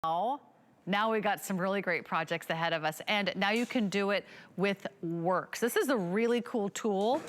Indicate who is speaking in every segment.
Speaker 1: Now we got some really great projects ahead of us, and now you can do it with Worx. This is a really cool tool.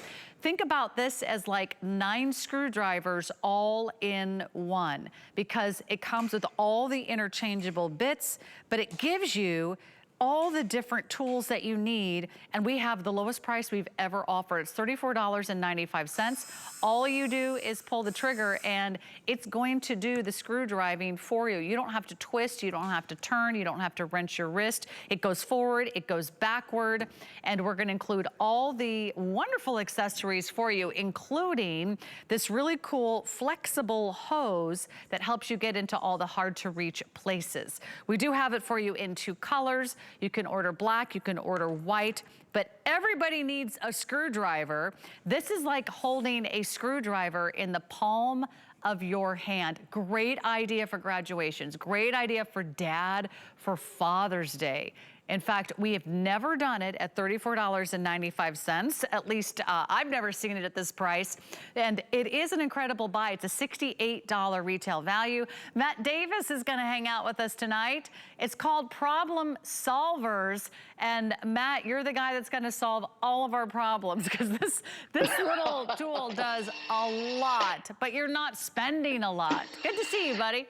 Speaker 1: Think about this as like 9 screwdrivers all in one, because it comes with all the interchangeable bits, but it gives you all the different tools that you need, and we have the lowest price we've ever offered. It's $34.95. All you do is pull the trigger and it's going to do the screw driving for you. You don't have to twist, you don't have to turn, you don't have to wrench your wrist. It goes forward, it goes backward, and we're gonna include all the wonderful accessories for you, including this really cool flexible hose that helps you get into all the hard to reach places. We do have it for you in 2 colors. You can order black, you can order white, but everybody needs a screwdriver. This is like holding a screwdriver in the palm of your hand. Great idea for graduations, great idea for dad, for Father's Day. In fact, we have never done it at $34.95. At least I've never seen it at this price. And it is an incredible buy. It's a $68 retail value. Matt Davis is gonna hang out with us tonight. It's called Problem Solvers. And Matt, you're the guy that's gonna solve all of our problems, because this little tool does a lot, but you're not spending a lot. Good to see you, buddy.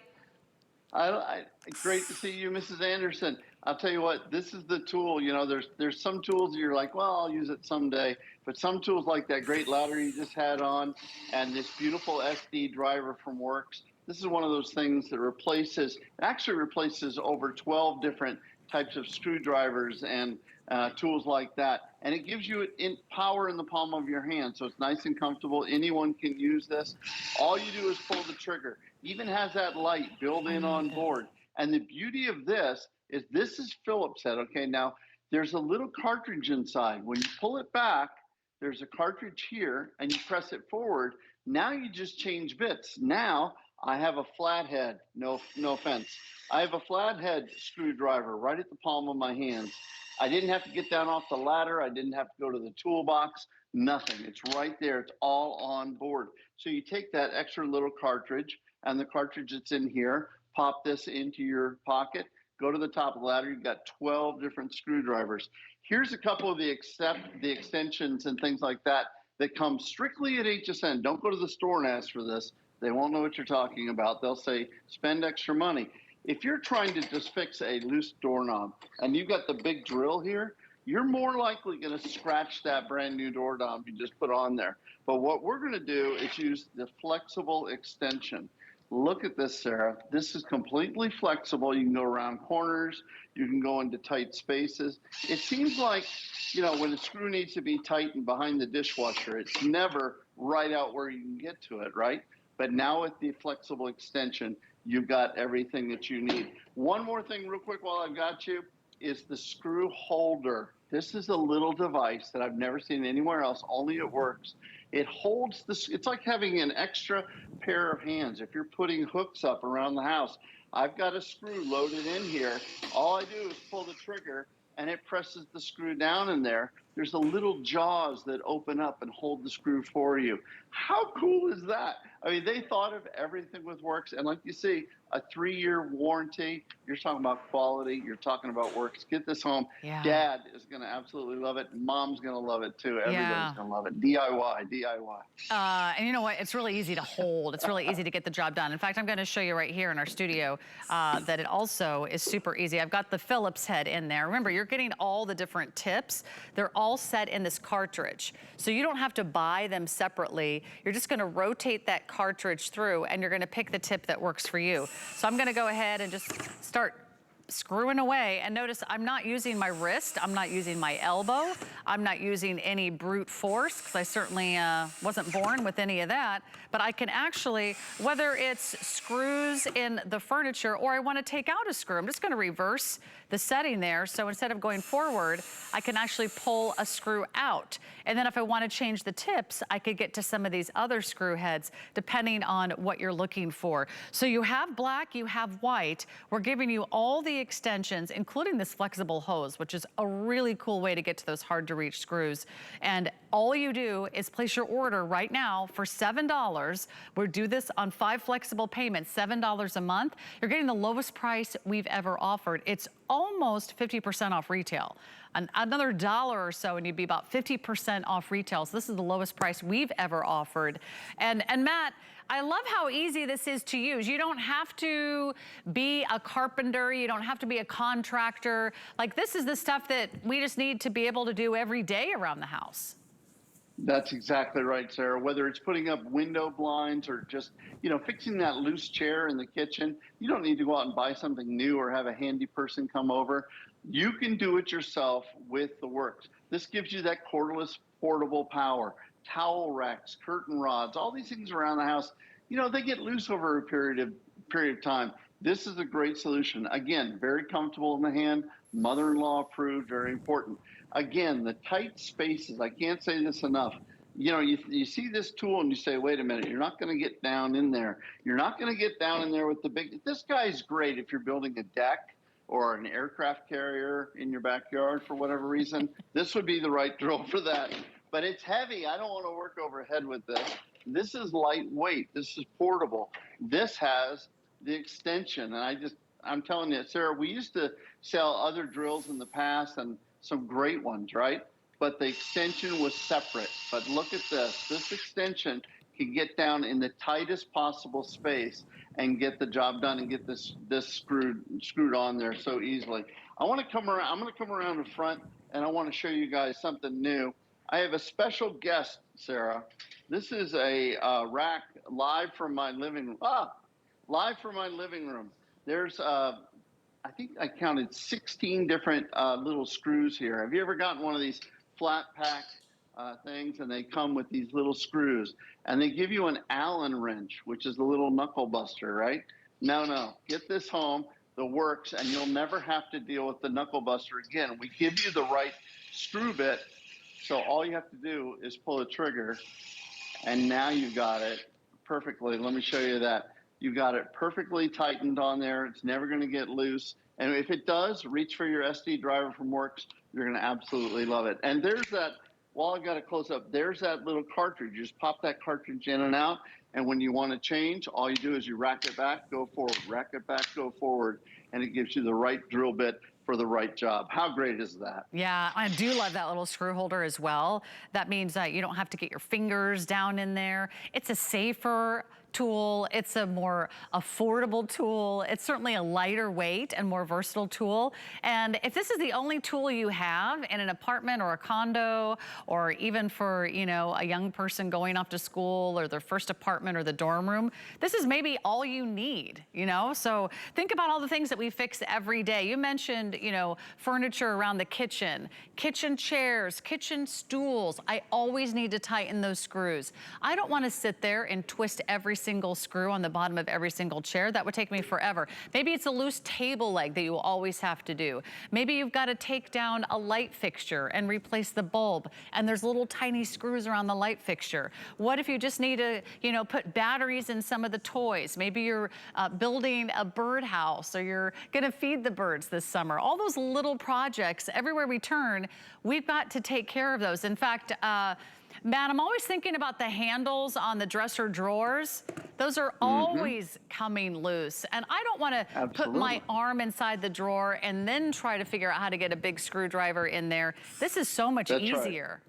Speaker 2: Great to see you, Mrs. Anderson. I'll tell you what, this is the tool. You know, there's some tools that you're like, well, I'll use it someday. But some tools like that great ladder you just had on, and this beautiful SD driver from Worx, this is one of those things that actually replaces over 12 different types of screwdrivers and tools like that. And it gives you power in the palm of your hand. So it's nice and comfortable. Anyone can use this. All you do is pull the trigger. Even has that light built in on board. And the beauty of this is Phillips head. Okay, now there's a little cartridge inside. When you pull it back, there's a cartridge here, and you press it forward. Now you just change bits. Now I have a flathead. No offense. I have a flathead screwdriver right at the palm of my hands. I didn't have to get down off the ladder. I didn't have to go to the toolbox. Nothing. It's right there. It's all on board. So you take that extra little cartridge and the cartridge that's in here, pop this into your pocket, go to the top of the ladder. You've got 12 different screwdrivers. Here's a couple of the extensions and things like that come strictly at HSN. Don't go to the store and ask for this. They won't know what you're talking about. They'll say, spend extra money. If you're trying to just fix a loose doorknob and you've got the big drill here, you're more likely going to scratch that brand new doorknob you just put on there. But what we're going to do is use the flexible extension. Look at this, Sarah. This is completely flexible. You can go around corners. You can go into tight spaces. It seems like, you know, when a screw needs to be tightened behind the dishwasher, it's never right out where you can get to it, right? But now with the flexible extension, you've got everything that you need. One more thing real quick while I've got you is the Screwholder. This is a little device that I've never seen anywhere else, only it Worx. It holds this, it's like having an extra pair of hands. If you're putting hooks up around the house, I've got a screw loaded in here. All I do is pull the trigger and it presses the screw down in there. There's a little jaws that open up and hold the screw for you. How cool is that? I mean, they thought of everything with Worx, and like you see, a 3-year warranty. You're talking about quality. You're talking about Worx. Get this home.
Speaker 1: Yeah.
Speaker 2: Dad is going to absolutely love it. Mom's going to love it too. Everybody's going to love it. DIY.
Speaker 1: And you know what? It's really easy to hold. It's really easy to get the job done. In fact, I'm going to show you right here in our studio that it also is super easy. I've got the Phillips head in there. Remember, you're getting all the different tips. They're all set in this cartridge. So you don't have to buy them separately. You're just going to rotate that cartridge through and you're going to pick the tip that works for you. So I'm going to go ahead and just start screwing away, and notice I'm not using my wrist, I'm not using my elbow, I'm not using any brute force, because I certainly wasn't born with any of that, but I can actually, whether it's screws in the furniture or I want to take out a screw, I'm just going to reverse the setting there, so instead of going forward, I can actually pull a screw out. And then if I want to change the tips, I could get to some of these other screw heads, depending on what you're looking for. So you have black, you have white. We're giving you all the extensions, including this flexible hose, which is a really cool way to get to those hard to reach screws. And all you do is place your order right now for $7. We'll do this on 5 flexible payments, $7 a month. You're getting the lowest price we've ever offered. It's almost 50% off retail. Another $1 or so and you'd be about 50% off retail. So this is the lowest price we've ever offered. And Matt, I love how easy this is to use. You don't have to be a carpenter. You don't have to be a contractor. Like, this is the stuff that we just need to be able to do every day around the house.
Speaker 2: That's exactly right, Sarah. Whether it's putting up window blinds or just, fixing that loose chair in the kitchen, you don't need to go out and buy something new or have a handy person come over. You can do it yourself with the Worx. This gives you that cordless portable power. Towel racks, curtain rods, all these things around the house, they get loose over a period of time. This is a great solution. Again, very comfortable in the hand, mother-in-law approved, very important. Again, the tight spaces, I can't say this enough. You see this tool and you say, wait a minute, you're not going to get down in there. You're not going to get down in there with the big, this guy's great if you're building a deck or an aircraft carrier in your backyard for whatever reason. This would be the right drill for that. But it's heavy. I don't want to work overhead with this. This is lightweight. This is portable. This has the extension. And I'm telling you, Sarah, we used to sell other drills in the past and some great ones, right? But the extension was separate. But look at this. This extension can get down in the tightest possible space and get the job done and get this screwed on there so easily. I'm going to come around the front and I want to show you guys something new. I have a special guest, Sarah. This is a rack live from my living room. Live from my living room. There's, I think I counted 16 different little screws here. Have you ever gotten one of these flat pack things, and they come with these little screws, and they give you an Allen wrench, which is a little knuckle buster, right? No, get this home, the Worx, and you'll never have to deal with the knuckle buster again. We give you the right screw bit, so all you have to do is pull a trigger, and now you got it perfectly. Let me show you that. You got it perfectly tightened on there. It's never going to get loose. And if it does, reach for your SD driver from Worx. You're going to absolutely love it. And there's that, while I got it close up, there's that little cartridge. You just pop that cartridge in and out. And when you want to change, all you do is you rack it back, go forward, rack it back, go forward. And it gives you the right drill bit for the right job. How great is that?
Speaker 1: Yeah, I do love that little screw holder as well. That means that you don't have to get your fingers down in there. It's a safer tool. It's a more affordable tool. It's certainly a lighter weight and more versatile tool. And if this is the only tool you have in an apartment or a condo, or even for, a young person going off to school or their first apartment or the dorm room, this is maybe all you need, So think about all the things that we fix every day. You mentioned, furniture around the kitchen chairs, kitchen stools. I always need to tighten those screws. I don't want to sit there and twist every single screw on the bottom of every single chair. That would take me forever. Maybe it's a loose table leg that you always have to do. Maybe you've got to take down a light fixture and replace the bulb, and there's little tiny screws around the light fixture. What if you just need to, put batteries in some of the toys? Maybe you're building a birdhouse, or you're gonna feed the birds this summer. All those little projects, everywhere we turn, we've got to take care of those. In fact, Matt, I'm always thinking about the handles on the dresser drawers. Those are always coming loose. And I don't want to put my arm inside the drawer and then try to figure out how to get a big screwdriver in there. This is so much easier.
Speaker 2: Right.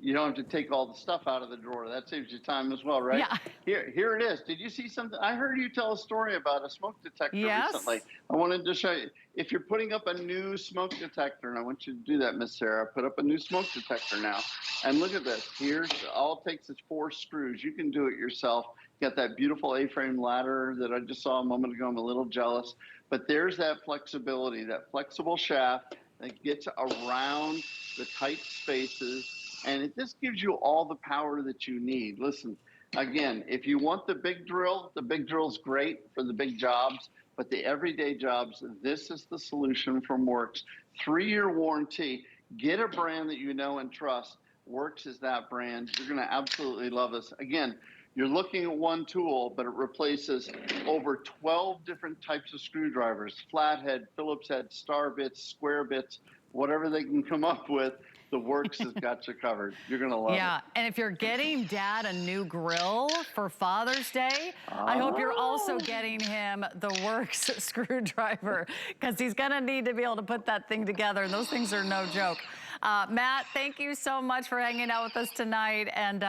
Speaker 2: You don't have to take all the stuff out of the drawer. That saves you time as well, right? Yeah. Here it is. Did you see something? I heard you tell a story about a smoke detector recently. I wanted to show you. If you're putting up a new smoke detector, and I want you to do that, Miss Sarah, put up a new smoke detector now. And look at this. Here's, all it takes is 4 screws. You can do it yourself. Got that beautiful A-frame ladder that I just saw a moment ago. I'm a little jealous. But there's that flexibility, that flexible shaft that gets around the tight spaces. And this gives you all the power that you need. Listen, again, if you want the big drill's great for the big jobs, but the everyday jobs, this is the solution from Worx. 3-year warranty. Get a brand that you know and trust. Worx is that brand. You're going to absolutely love this. Again, You're looking at one tool, but it replaces over 12 different types of screwdrivers, flathead, Phillips head, star bits, square bits, whatever they can come up with. The Worx has got you covered. You're gonna love it.
Speaker 1: Yeah, and if you're getting Dad a new grill for Father's Day, I hope you're also getting him the Worx screwdriver, because he's gonna need to be able to put that thing together, and those things are no joke. Matt, thank you so much for hanging out with us tonight, and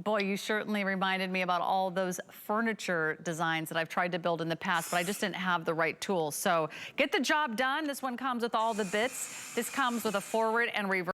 Speaker 1: boy, you certainly reminded me about all those furniture designs that I've tried to build in the past, but I just didn't have the right tools. So get the job done. This one comes with all the bits. This comes with a forward and reverse